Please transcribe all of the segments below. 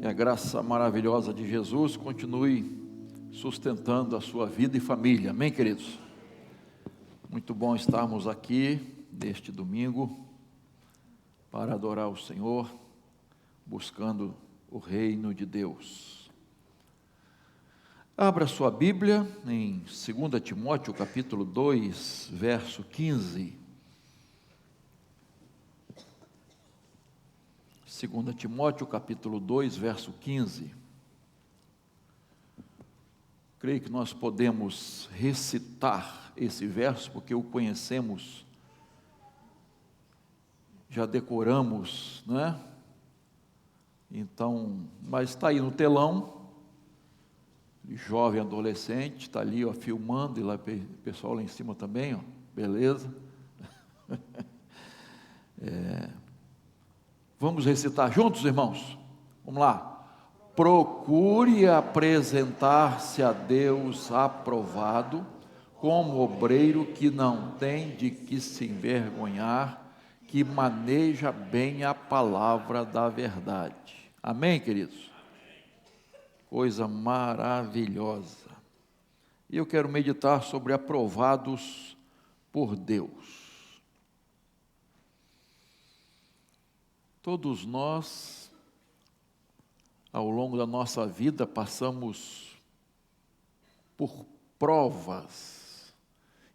Que a graça maravilhosa de Jesus continue sustentando a sua vida e família. Amém, queridos? Muito bom estarmos aqui neste domingo para adorar o Senhor, buscando o reino de Deus. Abra sua Bíblia em 2 Timóteo capítulo 2, verso 15. 2 Timóteo capítulo 2, verso 15. Creio que nós podemos recitar esse verso, porque o conhecemos, já decoramos, não é? Então, mas está aí no telão, jovem adolescente, está ali, ó, filmando, e lá, pessoal lá em cima também, ó, beleza? Vamos recitar juntos, irmãos? Vamos lá. Procure apresentar-se a Deus aprovado, como obreiro que não tem de que se envergonhar, que maneja bem a palavra da verdade. Amém, queridos? Coisa maravilhosa. E eu quero meditar sobre aprovados por Deus. Todos nós, ao longo da nossa vida, passamos por provas,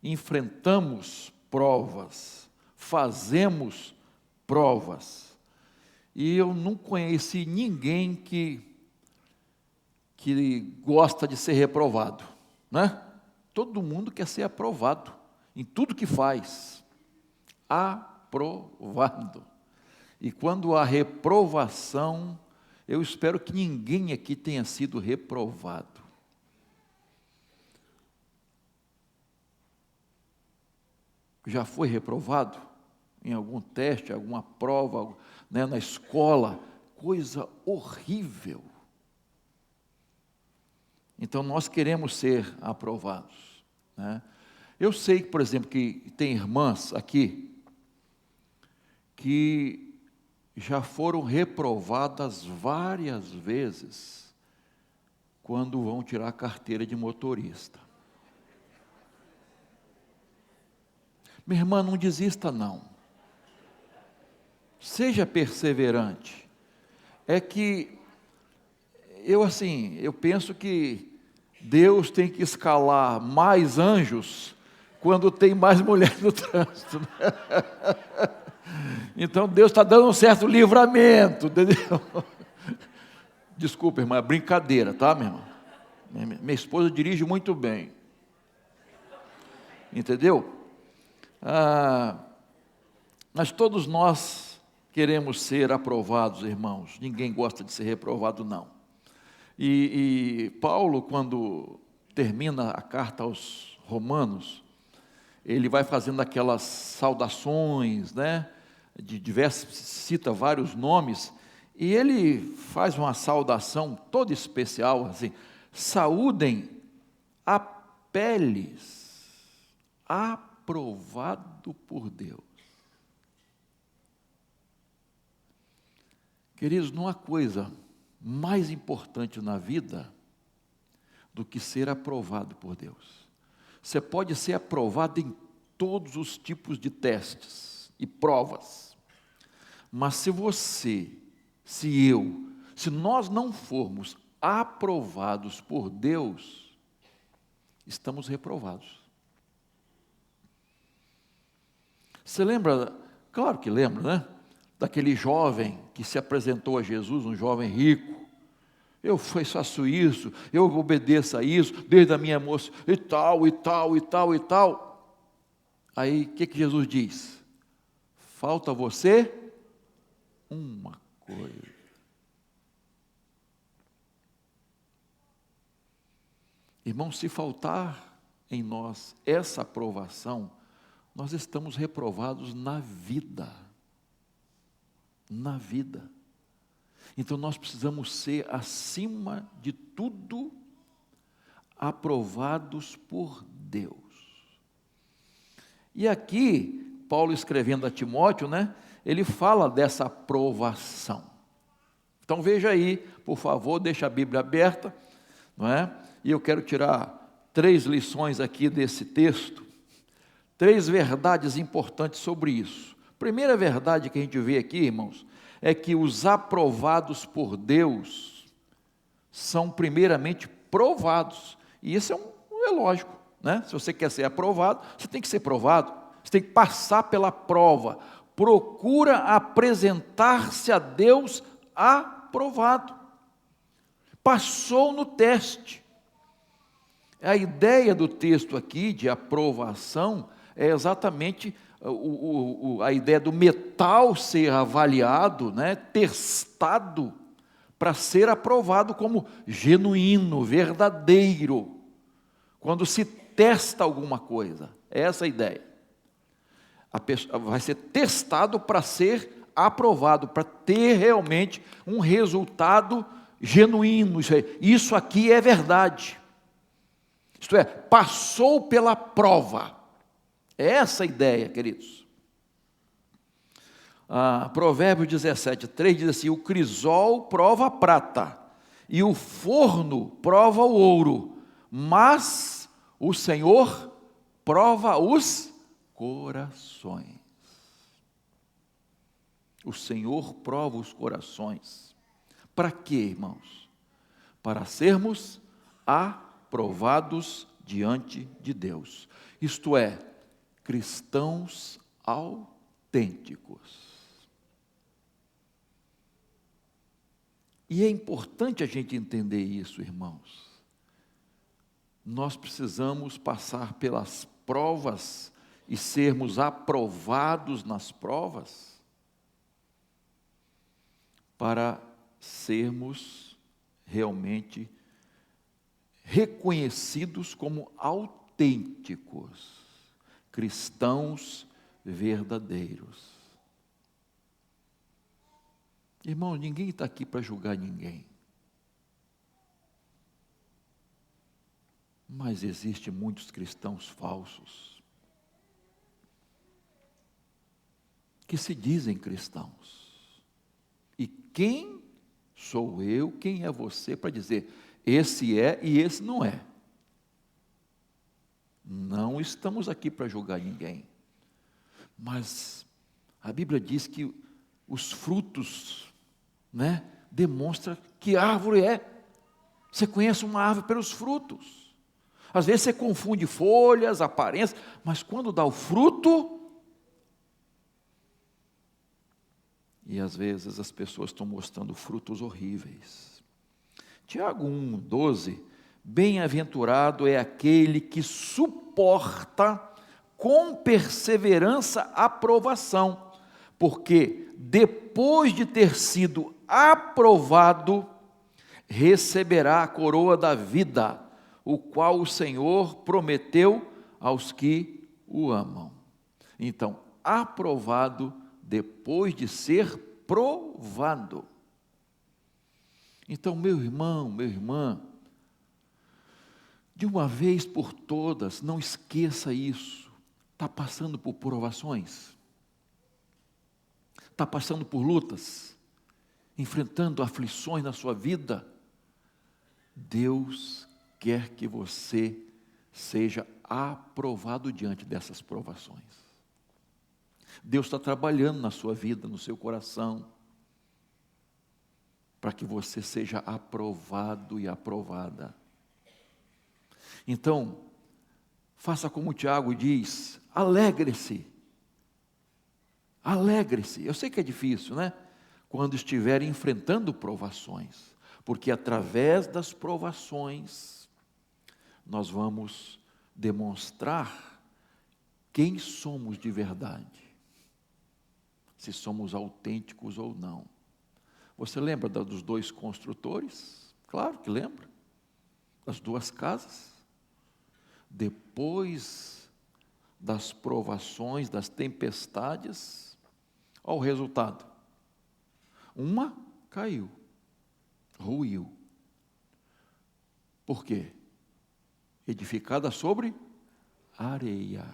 enfrentamos provas, fazemos provas. E eu não conheci ninguém que gosta de ser reprovado, né? Todo mundo quer ser aprovado em tudo que faz. Aprovado. E quando há reprovação, eu espero que ninguém aqui tenha sido reprovado. Já foi reprovado em algum teste, alguma prova, né, na escola? Coisa horrível. Então nós queremos ser aprovados, né? Eu sei, por exemplo, que tem irmãs aqui que já foram reprovadas várias vezes quando vão tirar a carteira de motorista. Minha irmã, não desista não. Seja perseverante. É que eu penso que Deus tem que escalar mais anjos quando tem mais mulher no trânsito, né? Então Deus está dando um certo livramento, entendeu? Desculpa, irmã, é brincadeira, tá, minha irmã? Minha esposa dirige muito bem, entendeu? Mas todos nós queremos ser aprovados, irmãos. Ninguém gosta de ser reprovado, não. E Paulo, quando termina a carta aos Romanos, ele vai fazendo aquelas saudações, né? De diversos, cita vários nomes, e ele faz uma saudação toda especial, assim: saúdem Apeles, aprovado por Deus. Queridos, não há coisa mais importante na vida do que ser aprovado por Deus. Você pode ser aprovado em todos os tipos de testes e provas, mas se nós não formos aprovados por Deus, estamos reprovados. Você lembra? Claro que lembra, né? Daquele jovem que se apresentou a Jesus, um jovem rico. Eu faço isso, eu obedeço a isso, desde a minha moça, e tal, e tal, e tal, e tal. Aí, o que Jesus diz? Falta você uma coisa. Irmão, se faltar em nós essa aprovação, nós estamos reprovados na vida. Na vida. Então nós precisamos ser, acima de tudo, aprovados por Deus. E aqui, Paulo escrevendo a Timóteo, né, ele fala dessa aprovação. Então veja aí, por favor, deixa a Bíblia aberta, não é? E eu quero tirar 3 lições aqui desse texto, 3 verdades importantes sobre isso. Primeira verdade que a gente vê aqui, irmãos, é que os aprovados por Deus são primeiramente provados. E isso é lógico, né? Se você quer ser aprovado, você tem que ser provado. Você tem que passar pela prova. Procura apresentar-se a Deus aprovado. Passou no teste. A ideia do texto aqui de aprovação é exatamente a ideia do metal ser avaliado, né, testado, para ser aprovado como genuíno, verdadeiro. Quando se testa alguma coisa, é essa a ideia. A pessoa vai ser testado para ser aprovado, para ter realmente um resultado genuíno. Isso aqui é verdade. Isto é, passou pela prova. É essa a ideia, queridos. Provérbios 17:3 diz assim: o crisol prova a prata, e o forno prova o ouro, mas o Senhor prova os corações. O Senhor prova os corações. Para quê, irmãos? Para sermos aprovados diante de Deus. Isto é, cristãos autênticos. E é importante a gente entender isso, irmãos. Nós precisamos passar pelas provas e sermos aprovados nas provas para sermos realmente reconhecidos como autênticos, cristãos verdadeiros. Irmão, ninguém está aqui para julgar ninguém. Mas existem muitos cristãos falsos que se dizem cristãos. E quem sou eu, quem é você para dizer esse é e esse não é? Não estamos aqui para julgar ninguém. Mas a Bíblia diz que os frutos, né, demonstra que árvore é. Você conhece uma árvore pelos frutos. Às vezes você confunde folhas, aparência, mas quando dá o fruto, e às vezes as pessoas estão mostrando frutos horríveis. Tiago 1:12, bem-aventurado é aquele que suporta com perseverança a provação, porque depois de ter sido aprovado, receberá a coroa da vida, o qual o Senhor prometeu aos que o amam. Então, aprovado depois de ser provado. Então, meu irmão, minha irmã, de uma vez por todas, não esqueça isso. Está passando por provações? Está passando por lutas? Enfrentando aflições na sua vida? Deus quer que você seja aprovado diante dessas provações. Deus está trabalhando na sua vida, no seu coração, para que você seja aprovado e aprovada. Então, faça como o Tiago diz, alegre-se. Alegre-se. Eu sei que é difícil, né? Quando estiver enfrentando provações, porque através das provações, nós vamos demonstrar quem somos de verdade. Se somos autênticos ou não. Você lembra dos 2 construtores? Claro que lembra. Das 2 casas. Depois das provações, das tempestades, olha o resultado. Uma caiu, ruiu. Por quê? Edificada sobre areia.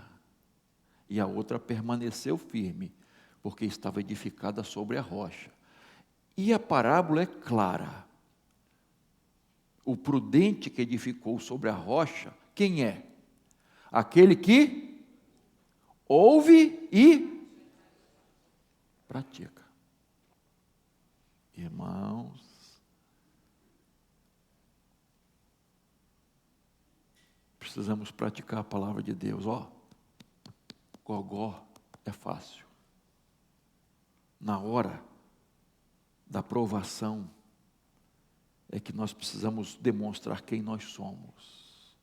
E a outra permaneceu firme, porque estava edificada sobre a rocha. E a parábola é clara. O prudente que edificou sobre a rocha, quem é? Aquele que ouve e pratica. Irmãos, precisamos praticar a palavra de Deus. Gogó é fácil. Na hora da provação é que nós precisamos demonstrar quem nós somos.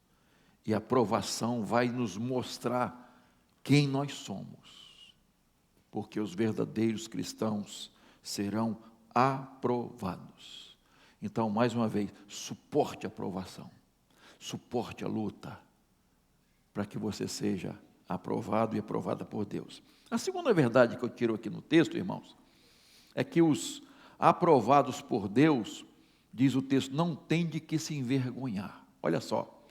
E a provação vai nos mostrar quem nós somos. Porque os verdadeiros cristãos serão aprovados. Então, mais uma vez, suporte a provação. Suporte a luta, para que você seja aprovado e aprovada por Deus. A segunda verdade que eu tiro aqui no texto, irmãos, é que os aprovados por Deus, diz o texto, não tem de que se envergonhar. Olha só,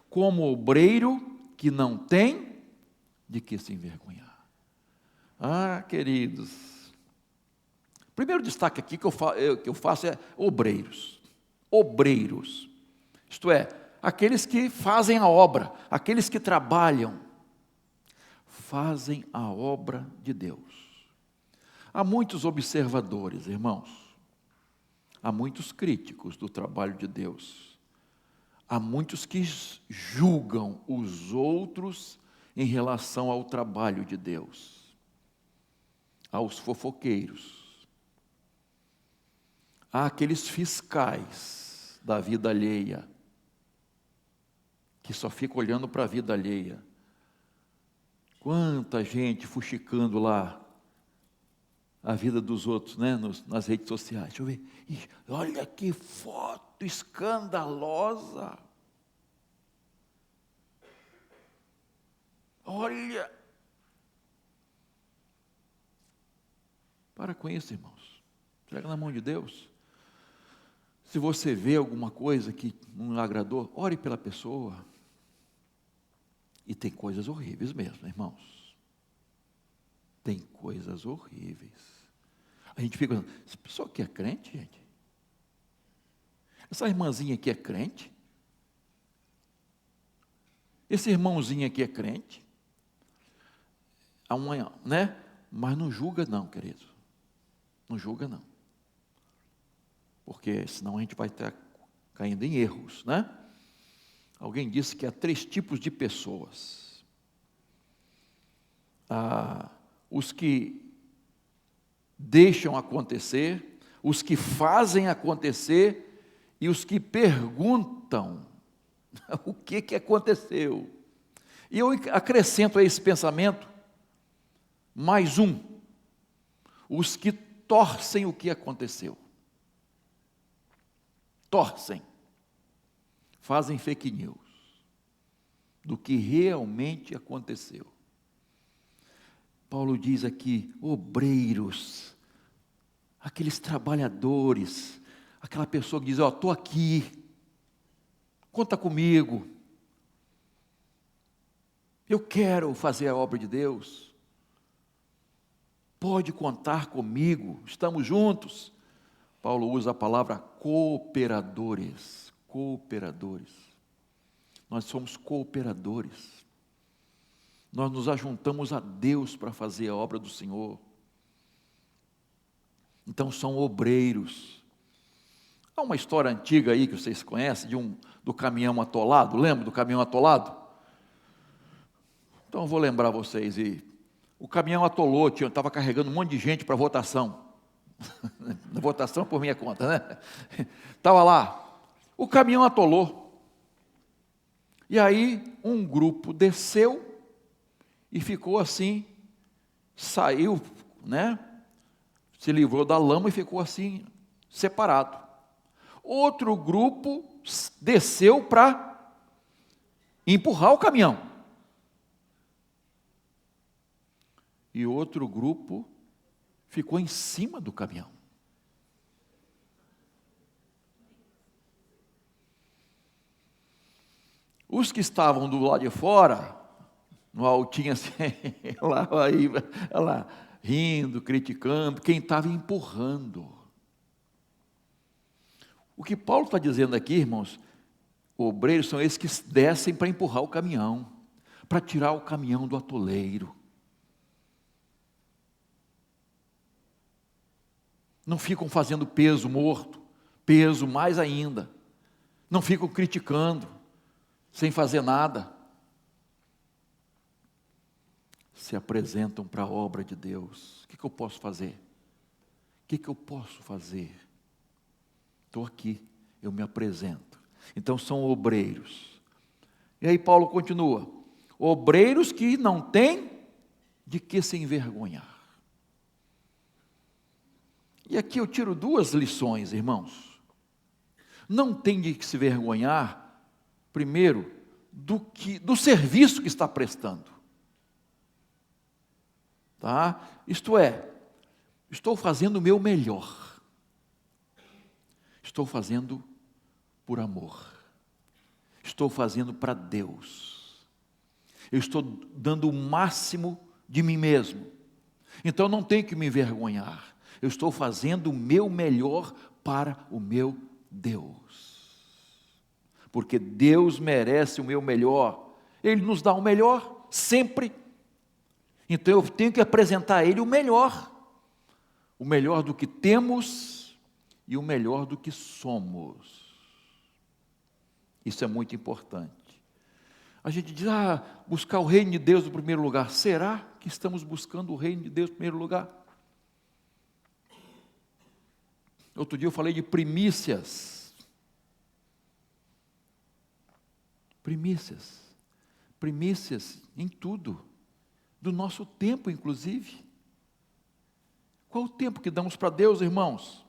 como obreiro que não tem de que se envergonhar. Queridos, primeiro destaque aqui que eu faço é obreiros. Obreiros, isto é, aqueles que fazem a obra, aqueles que trabalham, fazem a obra de Deus. Há muitos observadores, irmãos, há muitos críticos do trabalho de Deus, há muitos que julgam os outros em relação ao trabalho de Deus, há os fofoqueiros, há aqueles fiscais da vida alheia, que só fica olhando para a vida alheia. Quanta gente fuxicando lá a vida dos outros, né, nas redes sociais. Deixa eu ver. Olha que foto escandalosa. Olha. Para com isso, irmãos. Entrega na mão de Deus. Se você vê alguma coisa que não agradou, ore pela pessoa. E tem coisas horríveis mesmo, irmãos. Tem coisas horríveis. A gente fica pensando, essa pessoa aqui é crente, gente? Essa irmãzinha aqui é crente? Esse irmãozinho aqui é crente? Amanhã, né? Mas não julga não, querido. Não julga não. Porque senão a gente vai estar caindo em erros, né? Alguém disse que há 3 tipos de pessoas. Os que deixam acontecer, os que fazem acontecer e os que perguntam o que aconteceu. E eu acrescento a esse pensamento mais um: os que torcem o que aconteceu. Torcem. Fazem fake news do que realmente aconteceu. Paulo diz aqui, obreiros, aqueles trabalhadores, aquela pessoa que diz, estou aqui, conta comigo, eu quero fazer a obra de Deus, pode contar comigo, estamos juntos. Paulo usa a palavra cooperadores. Nós somos cooperadores. Nós nos ajuntamos a Deus para fazer a obra do Senhor. Então são obreiros. Há uma história antiga aí que vocês conhecem do caminhão atolado. Lembra do caminhão atolado? Então eu vou lembrar vocês. O caminhão atolou, estava carregando um monte de gente para votação. Votação por minha conta, né? Estava lá, o caminhão atolou. E aí um grupo desceu e ficou assim, saiu, né? Se livrou da lama e ficou assim, separado. Outro grupo desceu para empurrar o caminhão. E outro grupo ficou em cima do caminhão. Os que estavam do lado de fora, no altinho assim, lá, rindo, criticando, quem estava empurrando. O que Paulo está dizendo aqui, irmãos, obreiros são esses que descem para empurrar o caminhão, para tirar o caminhão do atoleiro. Não ficam fazendo peso morto, peso mais ainda. Não ficam criticando, sem fazer nada. Se apresentam para a obra de Deus. O que eu posso fazer? O que eu posso fazer? Estou aqui, eu me apresento. Então são obreiros. E aí Paulo continua: obreiros que não têm de que se envergonhar. E aqui eu tiro duas lições, irmãos. Não tem de que se vergonhar, primeiro, do serviço que está prestando. Tá? Isto é, estou fazendo o meu melhor. Estou fazendo por amor. Estou fazendo para Deus. Eu estou dando o máximo de mim mesmo. Então não tenho que me envergonhar. Eu estou fazendo o meu melhor para o meu Deus. Porque Deus merece o meu melhor. Ele nos dá o melhor, sempre. Então eu tenho que apresentar a Ele o melhor do que temos e o melhor do que somos. Isso é muito importante. A gente diz, buscar o reino de Deus no primeiro lugar. Será que estamos buscando o reino de Deus no primeiro lugar? Outro dia eu falei de primícias. Primícias em tudo. Do nosso tempo, inclusive. Qual o tempo que damos para Deus, irmãos?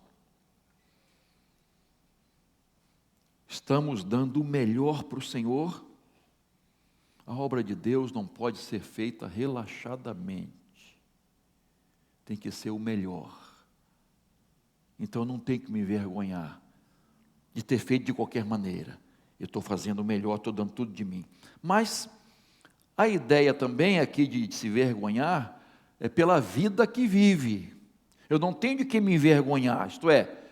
Estamos dando o melhor para o Senhor? A obra de Deus não pode ser feita relaxadamente. Tem que ser o melhor. Então eu não tenho que me envergonhar de ter feito de qualquer maneira. Eu estou fazendo o melhor, estou dando tudo de mim. Mas a ideia também aqui de se vergonhar é pela vida que vive. Eu não tenho de que me envergonhar, isto é,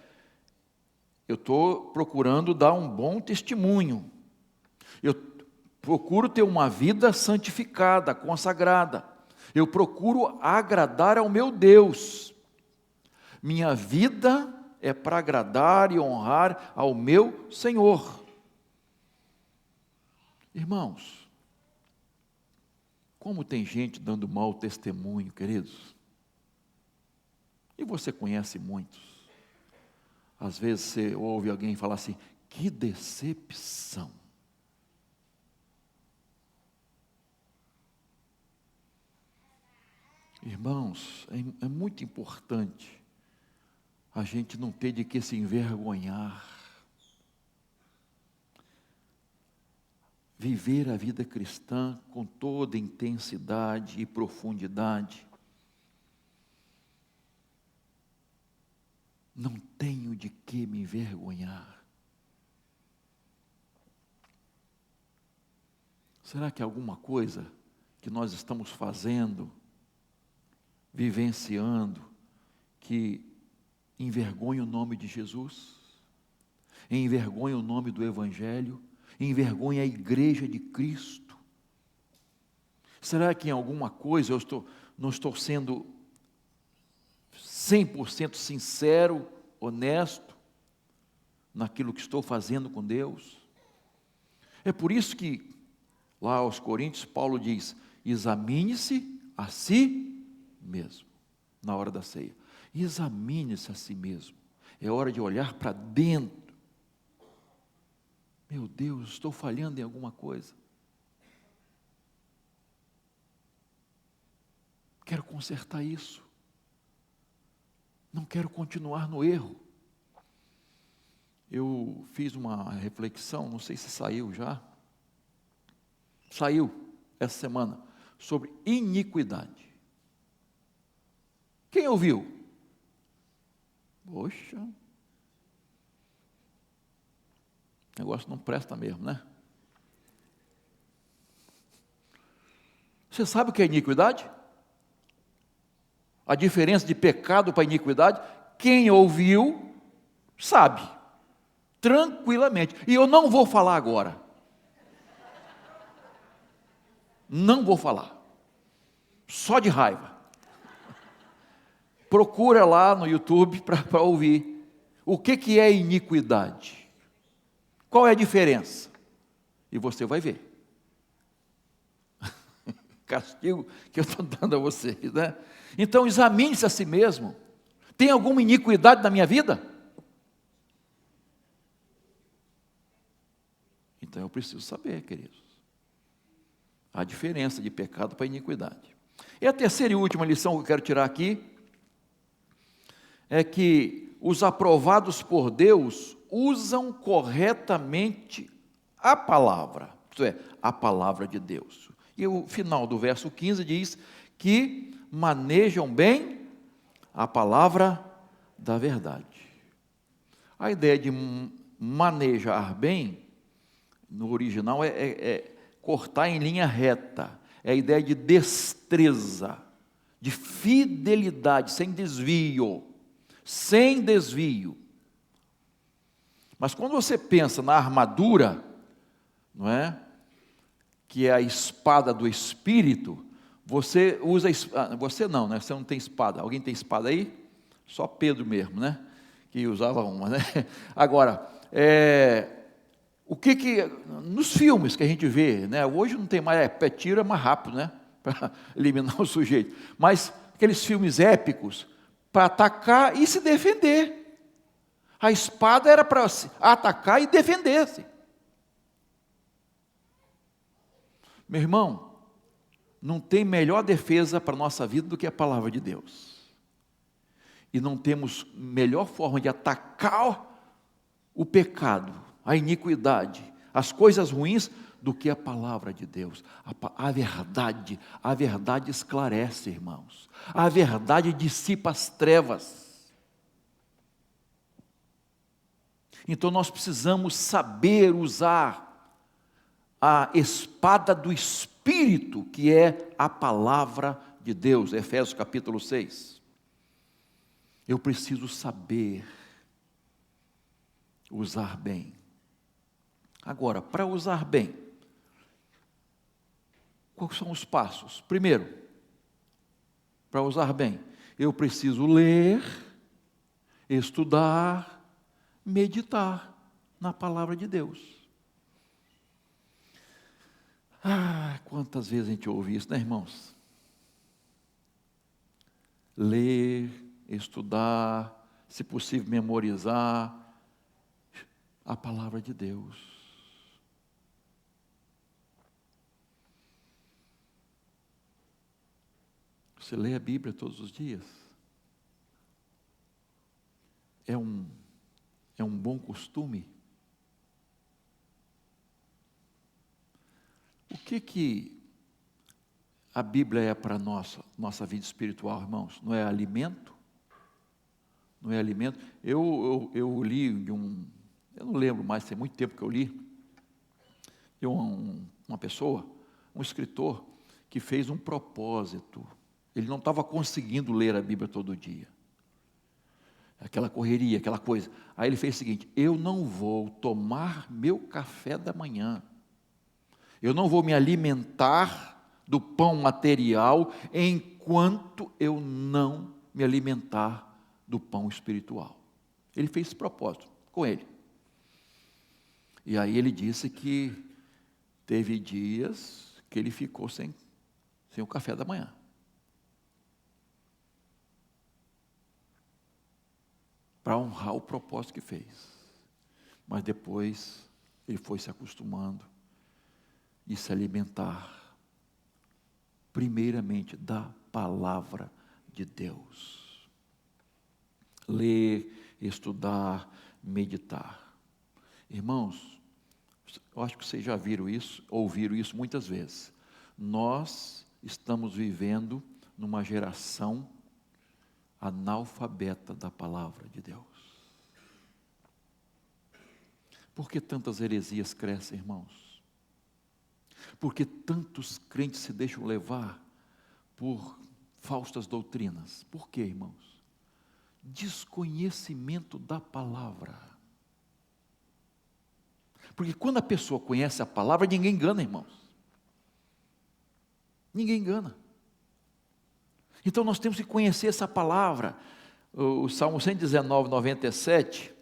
eu estou procurando dar um bom testemunho. Eu procuro ter uma vida santificada, consagrada. Eu procuro agradar ao meu Deus. Minha vida é para agradar e honrar ao meu Senhor. Irmãos, como tem gente dando mau testemunho, queridos? E você conhece muitos. Às vezes você ouve alguém falar assim, que decepção. Irmãos, é muito importante a gente não ter de que se envergonhar. Viver a vida cristã com toda intensidade e profundidade. Não tenho de que me envergonhar. Será que alguma coisa que nós estamos fazendo, vivenciando, que envergonha o nome de Jesus? Envergonha o nome do Evangelho? Envergonha a igreja de Cristo? Será que em alguma coisa não estou sendo 100% sincero, honesto, naquilo que estou fazendo com Deus? É por isso que, lá aos Coríntios, Paulo diz, examine-se a si mesmo, na hora da ceia. Examine-se a si mesmo. É hora de olhar para dentro. Meu Deus, estou falhando em alguma coisa. Quero consertar isso. Não quero continuar no erro. Eu fiz uma reflexão, não sei se saiu já. Saiu essa semana, sobre iniquidade. Quem ouviu? Poxa, o negócio não presta mesmo, né? Você sabe o que é iniquidade? A diferença de pecado para iniquidade? Quem ouviu, sabe. tranquilamente. E eu não vou falar agora. Não vou falar. Só de raiva. Procura lá no YouTube para ouvir. O que é iniquidade? Qual é a diferença? E você vai ver. Castigo que eu estou dando a vocês, né? Então examine-se a si mesmo. Tem alguma iniquidade na minha vida? Então eu preciso saber, queridos, a diferença de pecado para iniquidade. E a terceira e última lição que eu quero tirar aqui é que os aprovados por Deus usam corretamente a palavra, isto é, a palavra de Deus. E o final do verso 15 diz que manejam bem a palavra da verdade. A ideia de manejar bem, no original, é cortar em linha reta. É a ideia de destreza, de fidelidade, sem desvio. Sem desvio. Mas quando você pensa na armadura, não é? Que é a espada do Espírito, você usa, você não, né? Você não tem espada. Alguém tem espada aí? Só Pedro mesmo, né? Que usava uma, né? Agora, o que nos filmes que a gente vê, né? Hoje não tem mais, tiro é mais rápido, né? Para eliminar o sujeito. Mas aqueles filmes épicos, para atacar e se defender. A espada era para atacar e defender-se. Meu irmão, não tem melhor defesa para a nossa vida do que a palavra de Deus. E não temos melhor forma de atacar o pecado, a iniquidade, as coisas ruins, do que a palavra de Deus. A verdade esclarece, irmãos. A verdade dissipa as trevas. Então nós precisamos saber usar a espada do Espírito, que é a palavra de Deus, Efésios capítulo 6. Eu preciso saber usar bem. Agora, para usar bem, quais são os passos? Primeiro, para usar bem, eu preciso ler, estudar, meditar na palavra de Deus. Quantas vezes a gente ouve isso, né, irmãos? Ler, estudar, se possível memorizar a palavra de Deus. Você lê a Bíblia todos os dias? É um bom costume? O que a Bíblia é para a nossa vida espiritual, irmãos? Não é alimento? Não é alimento? Eu li eu não lembro mais, tem muito tempo que eu li, de uma pessoa, um escritor, que fez um propósito. Ele não estava conseguindo ler a Bíblia todo dia. Aquela correria, aquela coisa. Aí ele fez o seguinte: eu não vou tomar meu café da manhã. Eu não vou me alimentar do pão material enquanto eu não me alimentar do pão espiritual. Ele fez esse propósito com ele. E aí ele disse que teve dias que ele ficou sem o café da manhã. Para honrar o propósito que fez. Mas depois ele foi se acostumando e se alimentar primeiramente da palavra de Deus. Ler, estudar, meditar. Irmãos, eu acho que vocês já viram isso, ouviram isso muitas vezes. Nós estamos vivendo numa geração analfabeta da palavra de Deus. Por que tantas heresias crescem, irmãos? Por que tantos crentes se deixam levar por falsas doutrinas? Por quê, irmãos? Desconhecimento da palavra. Porque quando a pessoa conhece a palavra, ninguém engana, irmãos. Ninguém engana. Então nós temos que conhecer essa palavra. O Salmo 119, 97,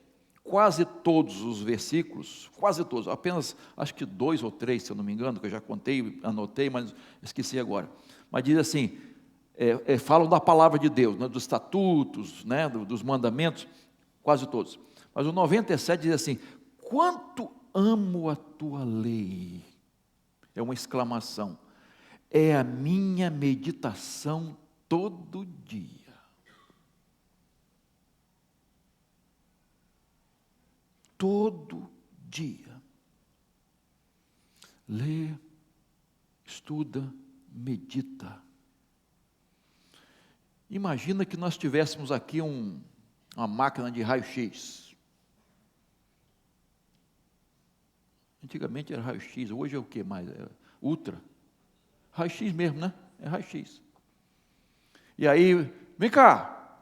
quase todos os versículos, quase todos, apenas acho que 2 ou 3, se eu não me engano, que eu já contei, anotei, mas esqueci agora. Mas diz assim, falam da palavra de Deus, né, dos estatutos, né, dos mandamentos, quase todos. Mas o 97 diz assim, quanto amo a tua lei, é uma exclamação, é a minha meditação todo dia. Todo dia. Lê, estuda, medita. Imagina que nós tivéssemos aqui uma máquina de raio-x. Antigamente era raio-x, hoje é o que mais? É ultra. Raio-x mesmo, né? É raio-x. E aí, vem cá,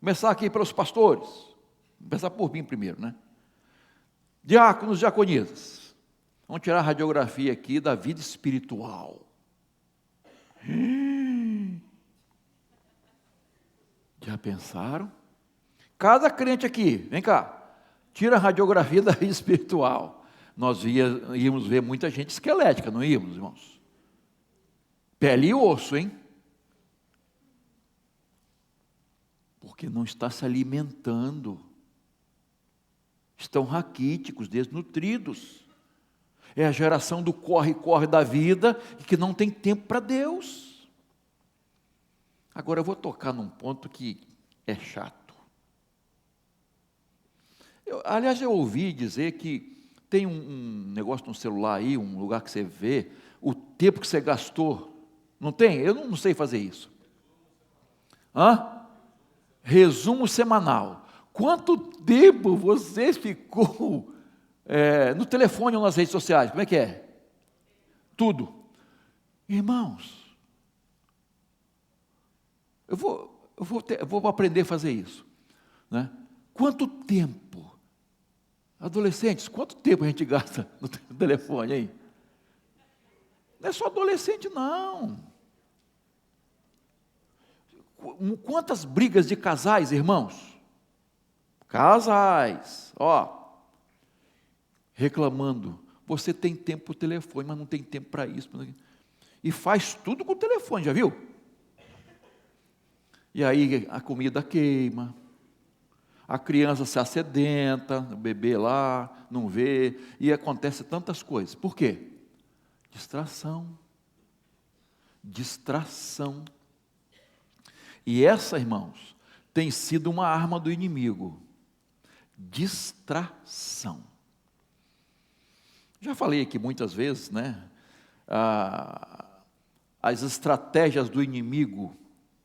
começar aqui pelos pastores. Vou começar por mim primeiro, né? Diáconos, diaconisas. Vamos tirar a radiografia aqui da vida espiritual. Já pensaram? Cada crente aqui, vem cá, tira a radiografia da vida espiritual. Nós íamos ver muita gente esquelética, não íamos, irmãos? Pele e osso, hein? Porque não está se alimentando. Estão raquíticos, desnutridos. É a geração do corre-corre da vida e que não tem tempo para Deus. Agora eu vou tocar num ponto que é chato. Aliás, eu ouvi dizer que tem um negócio no celular aí, um lugar que você vê, o tempo que você gastou. Não tem? Eu não sei fazer isso. Resumo semanal. Quanto tempo você ficou no telefone ou nas redes sociais? Como é que é? Tudo. Irmãos, eu vou aprender a fazer isso, né? Quanto tempo? Adolescentes, quanto tempo a gente gasta no telefone aí? Não é só adolescente, não. Quantas brigas de casais, irmãos? Casais, reclamando. Você tem tempo para o telefone, mas não tem tempo para isso. E faz tudo com o telefone, já viu? E aí a comida queima, a criança se acidenta, o bebê lá, não vê, e acontece tantas coisas. Por quê? Distração. Distração. E essa, irmãos, tem sido uma arma do inimigo. Distração. Já falei aqui muitas vezes, né? As estratégias do inimigo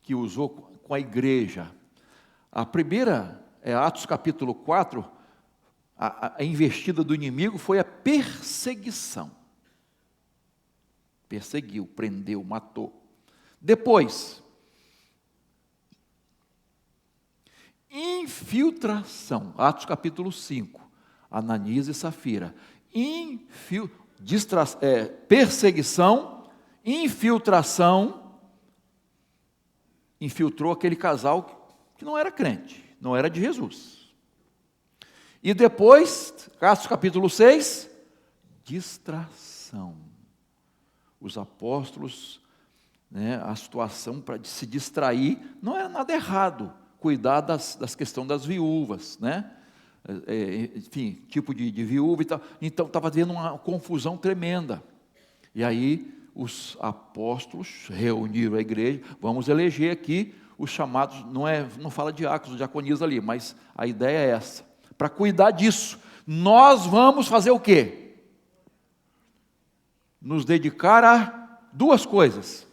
que usou com a igreja. A primeira, Atos capítulo 4, a investida do inimigo foi a perseguição. Perseguiu, prendeu, matou. Depois, infiltração. Atos capítulo 5, Ananias e Safira. Perseguição, infiltração. Infiltrou aquele casal que não era crente, não era de Jesus. E depois, Atos capítulo 6, distração. Os apóstolos, né, a situação para se distrair, não era nada errado, cuidar das questões das viúvas, né? Enfim, tipo de viúva e tal. Então estava tendo uma confusão tremenda. E aí os apóstolos reuniram a igreja, vamos eleger aqui os chamados, não fala diáconos, diaconisas ali, mas a ideia é essa. Para cuidar disso, nós vamos fazer o quê? Nos dedicar a duas coisas: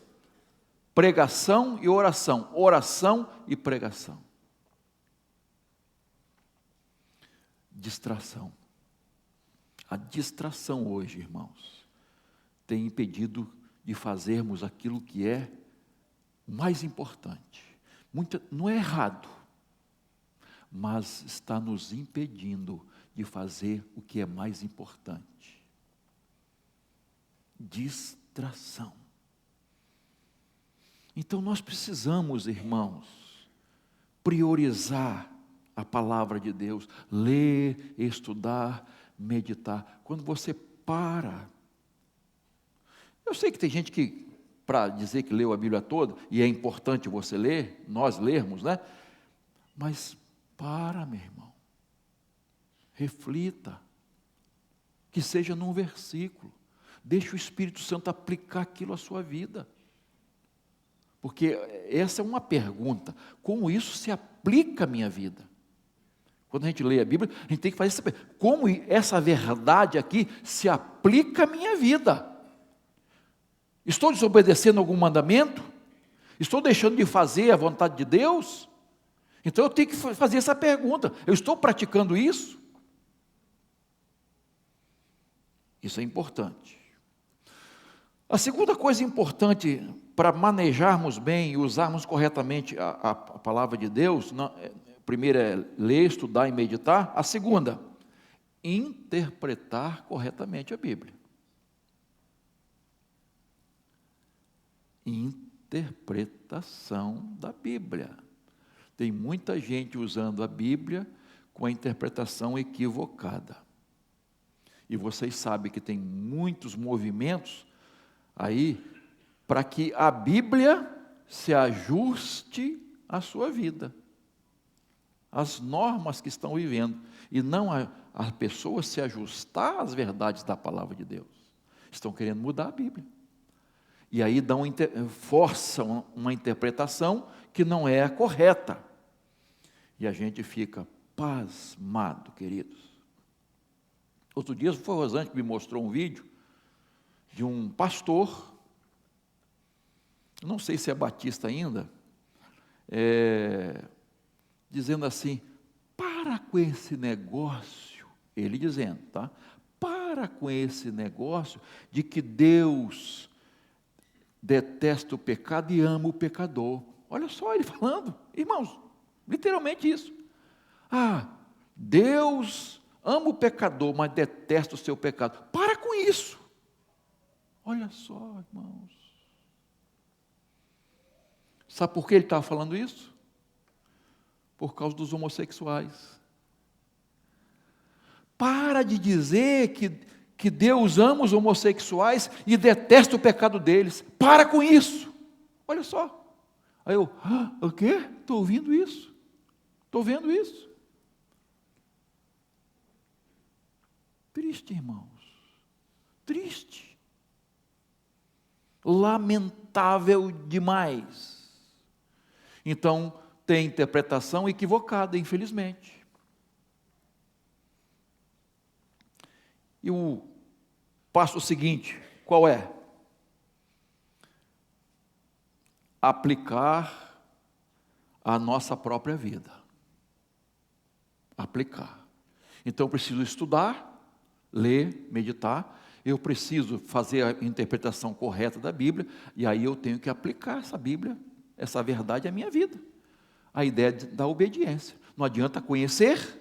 pregação e oração. Oração e pregação. Distração. A distração hoje, irmãos, tem impedido de fazermos aquilo que é o mais importante. Não é errado, mas está nos impedindo de fazer o que é mais importante. Distração. Então nós precisamos, irmãos, priorizar a palavra de Deus, ler, estudar, meditar. Quando você para, eu sei que tem gente que, para dizer que leu a Bíblia toda, e é importante você ler, nós lermos, né? Mas para, meu irmão, reflita, que seja num versículo, deixe o Espírito Santo aplicar aquilo à sua vida. Porque essa é uma pergunta, como isso se aplica à minha vida? Quando a gente lê a Bíblia, a gente tem que fazer essa pergunta, como essa verdade aqui se aplica à minha vida? Estou desobedecendo algum mandamento? Estou deixando de fazer a vontade de Deus? Então eu tenho que fazer essa pergunta, eu estou praticando isso? Isso é importante. A segunda coisa importante para manejarmos bem e usarmos corretamente a palavra de Deus, a primeira é ler, estudar e meditar. A segunda, interpretar corretamente a Bíblia. Interpretação da Bíblia. Tem muita gente usando a Bíblia com a interpretação equivocada. E vocês sabem que tem muitos movimentos aí para que a Bíblia se ajuste à sua vida, às normas que estão vivendo, e não a pessoa se ajustar às verdades da palavra de Deus. Estão querendo mudar a Bíblia. E aí forçam uma interpretação que não é a correta. E a gente fica pasmado, queridos. Outro dia foi o Rosane que me mostrou um vídeo de um pastor, não sei se é batista ainda, dizendo assim, para com esse negócio, ele dizendo, tá? Para com esse negócio de que Deus detesta o pecado e ama o pecador. Olha só ele falando, irmãos, literalmente isso. Deus ama o pecador, mas detesta o seu pecado. Para com isso. Olha só, irmãos. Sabe por que ele estava falando isso? Por causa dos homossexuais. Para de dizer que Deus ama os homossexuais e detesta o pecado deles. Para com isso. Olha só. Aí eu, o quê? Estou ouvindo isso. Estou vendo isso. Triste, irmãos. Triste. Lamentável demais. Então, tem interpretação equivocada, infelizmente. E o passo seguinte, qual é? Aplicar a nossa própria vida. Aplicar. Então, eu preciso estudar, ler, meditar, eu preciso fazer a interpretação correta da Bíblia, e aí eu tenho que aplicar essa Bíblia, essa verdade à minha vida. A ideia da obediência. Não adianta conhecer,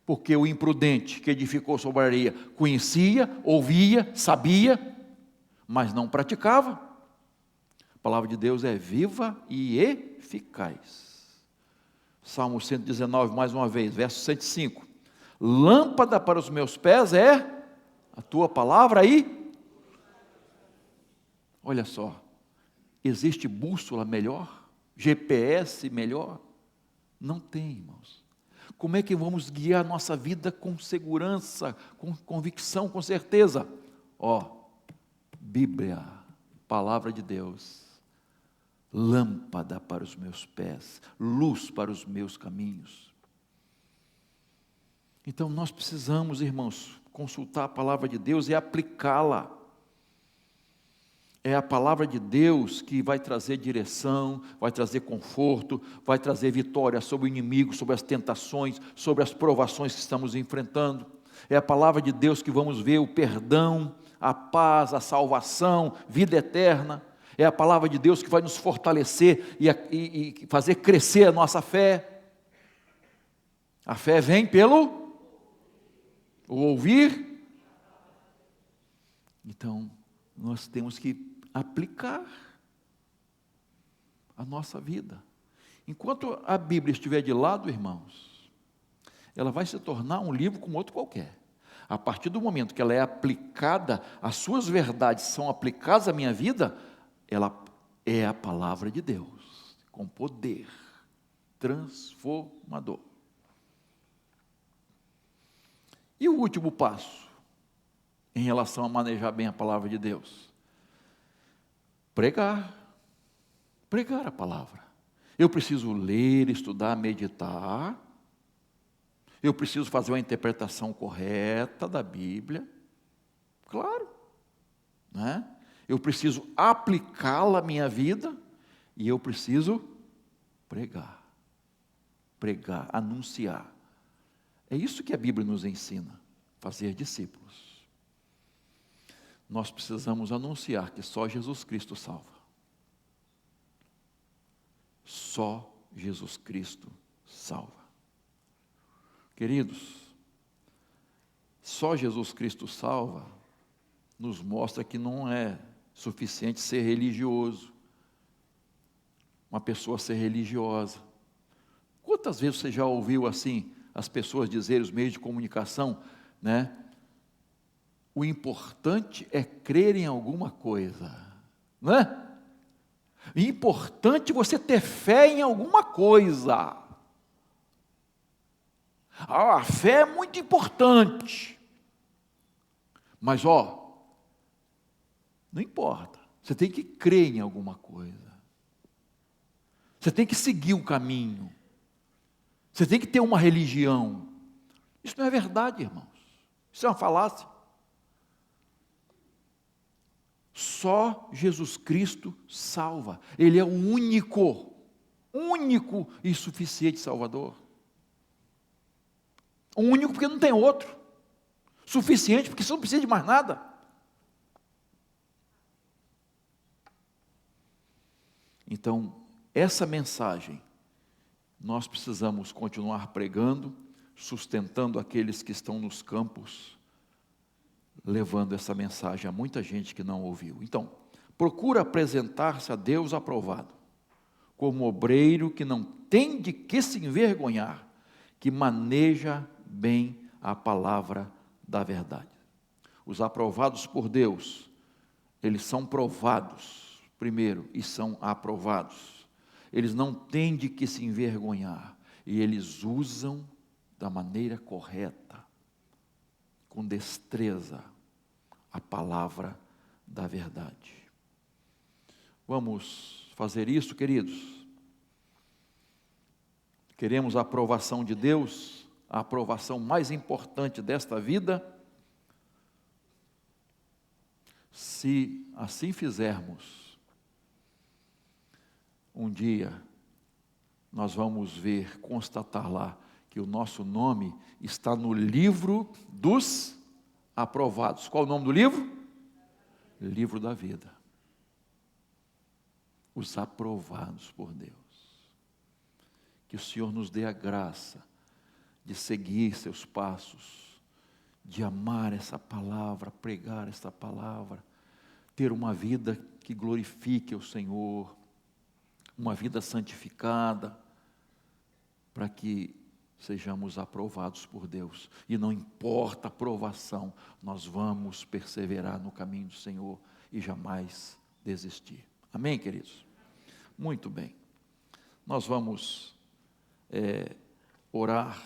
porque o imprudente que edificou sobre a areia conhecia, ouvia, sabia, mas não praticava. A palavra de Deus é viva e eficaz. Salmo 119, mais uma vez, verso 105. Lâmpada para os meus pés é a tua palavra aí. Olha só, existe bússola melhor? GPS melhor? Não tem, irmãos. Como é que vamos guiar a nossa vida com segurança, com convicção, com certeza? Bíblia, palavra de Deus, lâmpada para os meus pés, luz para os meus caminhos. Então nós precisamos, irmãos, consultar a palavra de Deus e aplicá-la. É a palavra de Deus que vai trazer direção, vai trazer conforto, vai trazer vitória sobre o inimigo, sobre as tentações, sobre as provações que estamos enfrentando. É a palavra de Deus que vamos ver o perdão, a paz, a salvação, vida eterna. É a palavra de Deus que vai nos fortalecer e fazer crescer a nossa fé. A fé vem pelo O ouvir. Então, nós temos que aplicar a nossa vida. Enquanto a Bíblia estiver de lado, irmãos, ela vai se tornar um livro como outro qualquer. A partir do momento que ela é aplicada, as suas verdades são aplicadas à minha vida, ela é a palavra de Deus, com poder transformador. E o último passo, em relação a manejar bem a palavra de Deus? Pregar a palavra. Eu preciso ler, estudar, meditar. Eu preciso fazer uma interpretação correta da Bíblia. Claro, né? Eu preciso aplicá-la à minha vida e eu preciso pregar, anunciar. É isso que a Bíblia nos ensina, fazer discípulos. Nós precisamos anunciar que só Jesus Cristo salva. Só Jesus Cristo salva. Queridos, só Jesus Cristo salva, nos mostra que não é suficiente ser religioso, uma pessoa ser religiosa. Quantas vezes você já ouviu assim, as pessoas dizerem, os meios de comunicação, né? O importante é crer em alguma coisa, não é? O importante é você ter fé em alguma coisa. A fé é muito importante. Mas não importa. Você tem que crer em alguma coisa. Você tem que seguir o caminho. Você tem que ter uma religião. Isso não é verdade, irmãos. Isso é uma falácia. Só Jesus Cristo salva. Ele é o único e suficiente Salvador. O único porque não tem outro. Suficiente porque você não precisa de mais nada. Então, essa mensagem, nós precisamos continuar pregando, sustentando aqueles que estão nos campos, levando essa mensagem a muita gente que não ouviu. Então, procura apresentar-se a Deus aprovado, como obreiro que não tem de que se envergonhar, que maneja bem a palavra da verdade. Os aprovados por Deus, eles são provados, primeiro, e são aprovados. Eles não têm de que se envergonhar, e eles usam da maneira correta, com destreza, a palavra da verdade. Vamos fazer isso, queridos? Queremos a aprovação de Deus, a aprovação mais importante desta vida. Se assim fizermos, um dia nós vamos ver, constatar lá, que o nosso nome está no livro dos aprovados. Qual o nome do livro? Livro da vida. Os aprovados por Deus. Que o Senhor nos dê a graça de seguir seus passos, de amar essa palavra, pregar essa palavra, ter uma vida que glorifique o Senhor, uma vida santificada, para que sejamos aprovados por Deus. E não importa a aprovação, nós vamos perseverar no caminho do Senhor e jamais desistir. Amém, queridos? Muito bem. Nós vamos orar.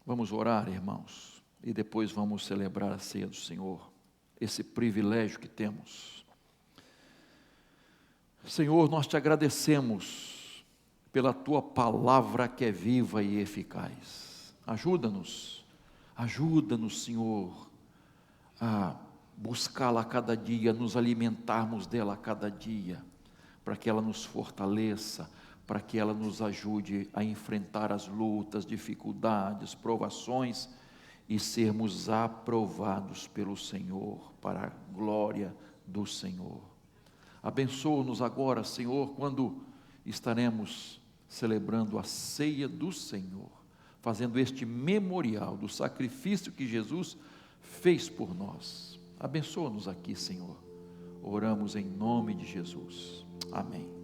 Vamos orar, irmãos, e depois vamos celebrar a ceia do Senhor. Esse privilégio que temos. Senhor, nós te agradecemos pela tua palavra que é viva e eficaz. Ajuda-nos, Senhor, a buscá-la a cada dia, nos alimentarmos dela a cada dia, para que ela nos fortaleça, para que ela nos ajude a enfrentar as lutas, dificuldades, provações e sermos aprovados pelo Senhor, para a glória do Senhor. Abençoa-nos agora, Senhor, quando estaremos celebrando a ceia do Senhor. fazendo este memorial do sacrifício que Jesus fez por nós. Abençoa-nos aqui, Senhor. Oramos em nome de Jesus. Amém.